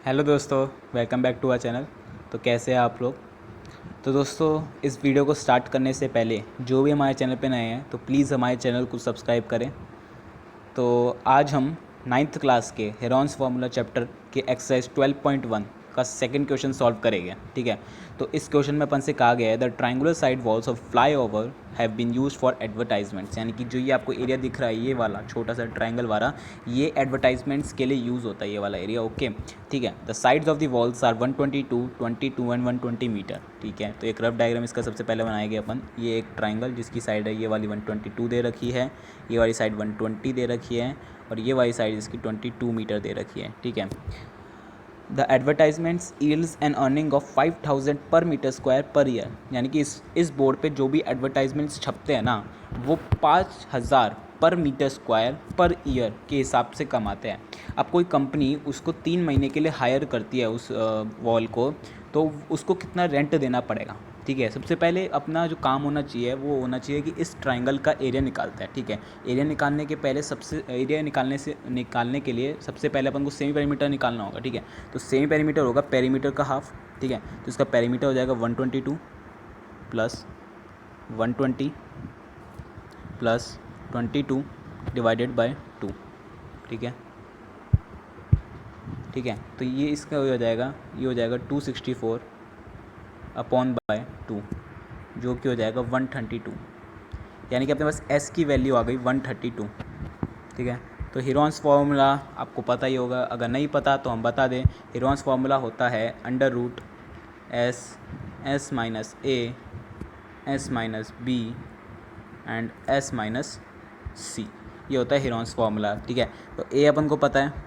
Hello दोस्तों, welcome back to our channel. तो कैसे हैं आप लोग। तो दोस्तों, इस वीडियो को स्टार्ट करने से पहले जो भी हमारे चैनल पे नए हैं तो प्लीज़ हमारे चैनल को सब्सक्राइब करें। तो आज हम 9th क्लास के हेरॉन्स फार्मूला चैप्टर के एक्सरसाइज 12.1 का सेकंड क्वेश्चन सॉल्व करेंगे। ठीक है, तो इस क्वेश्चन में अपन से कहा गया है the triangular side walls of fly have been use for advertisements, यानी कि जो ये आपको एरिया दिख रहा है ये वाला छोटा सा ट्रायंगल वाला, ये एडवर्टाइजमेंट्स के लिए यूज़ होता है ये वाला एरिया। ओके, ठीक है। The sides of the walls are 122, 22 and 120 metre. ठीक है, तो एक रफ डायग्राम इसका सबसे पहले बनाएंगे अपन। ये एक ट्राइंगल जिसकी साइड है ये वाली 122 दे रखी है, ये वाली साइड 120 दे रखी है और ये वाली साइड इसकी 22 मीटर दे रखी है। ठीक है। The advertisements yields an earning of 5000 per metre square per year, यानी कि इस बोर्ड पे जो भी एडवर्टाइजमेंट्स छपते हैं ना वो 5000 per metre square per year के हिसाब से कमाते हैं। अब कोई कंपनी उसको 3 महीने के लिए हायर करती है उस वॉल को, तो उसको कितना रेंट देना पड़ेगा। ठीक है, सबसे पहले अपना जो काम होना चाहिए वो होना चाहिए कि इस ट्रायंगल का एरिया निकालता है। ठीक है, एरिया निकालने के पहले एरिया निकालने के लिए सबसे पहले अपन को सेमी पेरीमीटर निकालना होगा। ठीक है, तो सेमी पेरीमीटर होगा पेरीमीटर का हाफ। ठीक है, तो इसका पेरीमीटर हो जाएगा 122 प्लस 120 प्लस 22 डिवाइडेड बाय 2। ठीक है, ठीक है। तो ये इसका हो जाएगा, ये हो जाएगा 264 अपॉन बाय 2, जो कि हो जाएगा 132, यानी कि अपने पास s की वैल्यू आ गई 132। ठीक है, तो हेरॉन्स फार्मूला आपको पता ही होगा, अगर नहीं पता तो हम बता दें। हेरॉन्स फार्मूला होता है under root s minus a s minus b and s minus c, ये होता है हेरॉन्स फार्मूला। ठीक है, तो a अपन को पता है,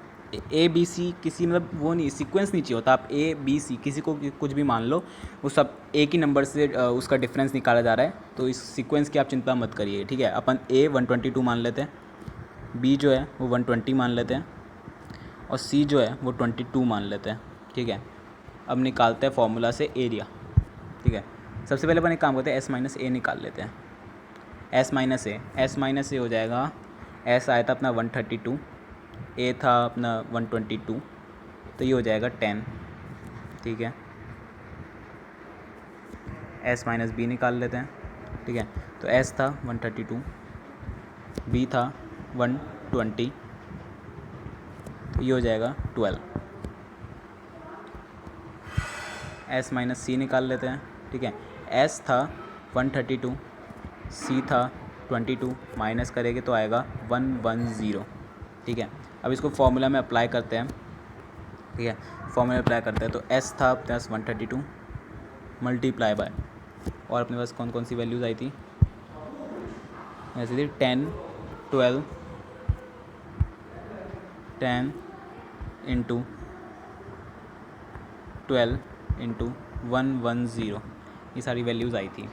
ए बी सी किसी मतलब वो नहीं, सीक्वेंस नहीं चाहिए होता। आप ए बी सी किसी को कुछ भी मान लो, वो सब एक ही नंबर से उसका डिफरेंस निकाला जा रहा है, तो इस सीक्वेंस की आप चिंता मत करिए। ठीक है, अपन ए 122 मान लेते हैं, बी जो है वो 120 मान लेते हैं और सी जो है वो 22 मान लेते हैं। ठीक है, अब निकालते हैं फॉर्मूला से एरिया। ठीक है, सबसे पहले अपन एक काम करते हैं, एस माइनस ए निकाल लेते हैं। एस माइनस ए हो जाएगा, एस आया था अपना 132, ए था अपना 122, तो ये हो जाएगा 10। ठीक है, एस माइनस बी निकाल लेते हैं। ठीक है, तो एस था 132, बी था 120, तो ये हो जाएगा 12। एस माइनस सी निकाल लेते हैं। ठीक है, एस था 132, सी था 22, माइनस करेंगे तो आएगा 110। ठीक है, अब इसको फॉर्मूला में अप्लाई करते हैं। ठीक है, फॉर्मूला में अप्लाई करते हैं, तो एस था अपने पास 132 मल्टीप्लाई बाय, और अपने पास कौन कौन सी वैल्यूज़ आई थी, ऐसी थी 10 12 10 इंटू 12 इंटू 110, ये सारी वैल्यूज़ आई थी।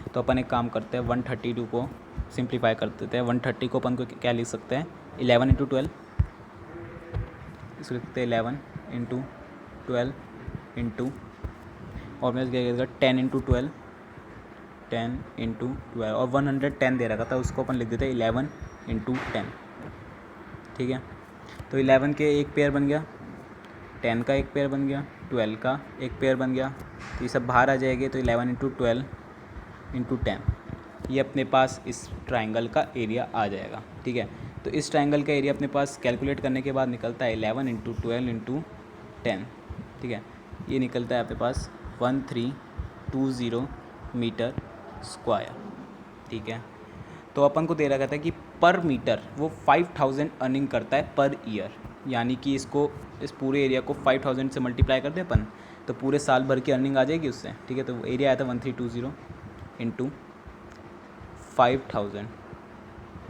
तो अपन एक काम करते हैं, 132 को सिंप्लीफाई कर देते हैं। 130 को अपन को क्या लिख सकते हैं, 11 इंटू 12, इसको लिखते हैं 11 इंटू 12 इंटू, और मैं क्या करेगा 10 इंटू 12, 10 इंटू 12, और 110 दे रखा था उसको अपन लिख देते हैं 11 इंटू 10। ठीक है, तो 11 के एक पेयर बन गया, 10 का एक पेयर बन गया, 12 का एक पेयर बन गया, तो ये सब बाहर आ जाएंगे, तो 11 इंटू 12 इंटू 10, ये अपने पास इस ट्राइंगल का एरिया आ जाएगा। ठीक है, तो इस ट्राइंगल का एरिया अपने पास कैलकुलेट करने के बाद निकलता है 11 इंटू 12 इंटू 10। ठीक है, ये निकलता है अपने पास 1320 मीटर स्क्वायर। ठीक है, तो अपन को दे रखा था कि पर मीटर वो 5000 अर्निंग करता है पर ईयर, यानी कि इसको इस पूरे एरिया को 5000 से मल्टीप्लाई कर दे अपन, तो पूरे साल भर की अर्निंग आ जाएगी उससे। ठीक है, तो एरिया आया था 1320 इंटू 5000,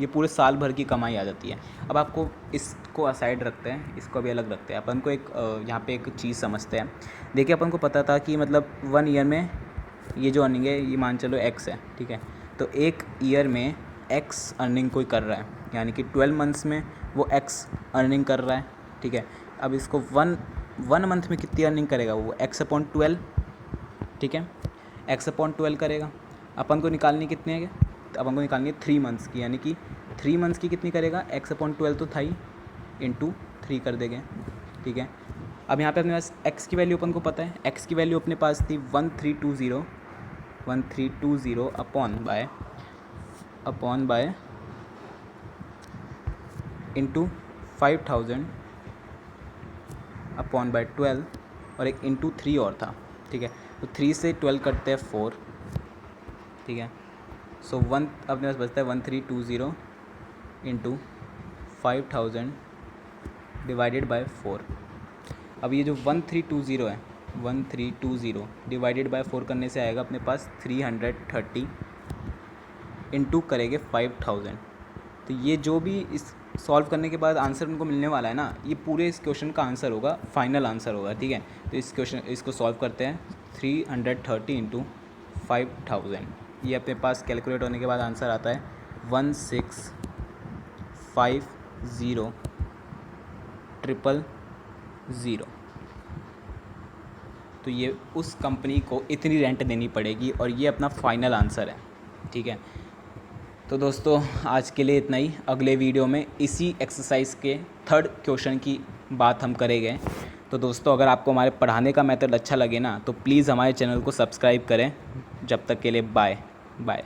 ये पूरे साल भर की कमाई आ जाती है। अब आपको इसको असाइड रखते हैं, इसको भी अलग रखते हैं। अपन को एक यहाँ पे एक चीज़ समझते हैं। देखिए, अपन को पता था कि मतलब 1 ईयर में ये जो अर्निंग है ये मान चलो x है। ठीक है, तो एक ईयर में x अर्निंग कोई कर रहा है, यानी कि 12 मंथ्स में वो x अर्निंग कर रहा है। ठीक है, अब इसको वन मंथ में कितनी अर्निंग करेगा वो x/12। ठीक है, x/12 करेगा। अपन को निकालनी कितने है, तो अपन को निकालनी है 3 मंथ्स की, यानी कि 3 मंथ्स की कितनी करेगा, x/12 तो था ही, इंटू 3 कर देंगे। ठीक है, अब यहाँ पे अपने पास x की वैल्यू अपन को पता है, x की वैल्यू अपने पास थी 1320 upon bye into 5000 upon bye 12 और एक इंटू 3 और था, ठीक है। तो 3 से 12 करते हैं 4, ठीक है। सो अपने पास बचता है 1320 इंटू 5000 डिवाइडेड बाय 4। अब ये जो 1320 है, 1320 डिवाइडेड बाय 4 करने से आएगा अपने पास 330 इंटू करेंगे 5000। तो ये जो भी इस सॉल्व करने के बाद आंसर उनको मिलने वाला है ना, ये पूरे इस क्वेश्चन का आंसर होगा, फाइनल आंसर होगा, ठीक है। तो इसको सॉल्व करते हैं। 330 इंटू 5000, ये अपने पास कैलकुलेट होने के बाद आंसर आता है 1650000। तो ये उस कंपनी को इतनी रेंट देनी पड़ेगी और ये अपना फाइनल आंसर है, ठीक है। तो दोस्तों आज के लिए इतना ही। अगले वीडियो में इसी एक्सरसाइज के थर्ड क्वेश्चन की बात हम करेंगे। तो दोस्तों अगर आपको हमारे पढ़ाने का मेथड अच्छा लगे ना, तो प्लीज़ हमारे चैनल को सब्सक्राइब करें। जब तक के लिए बाय बाय।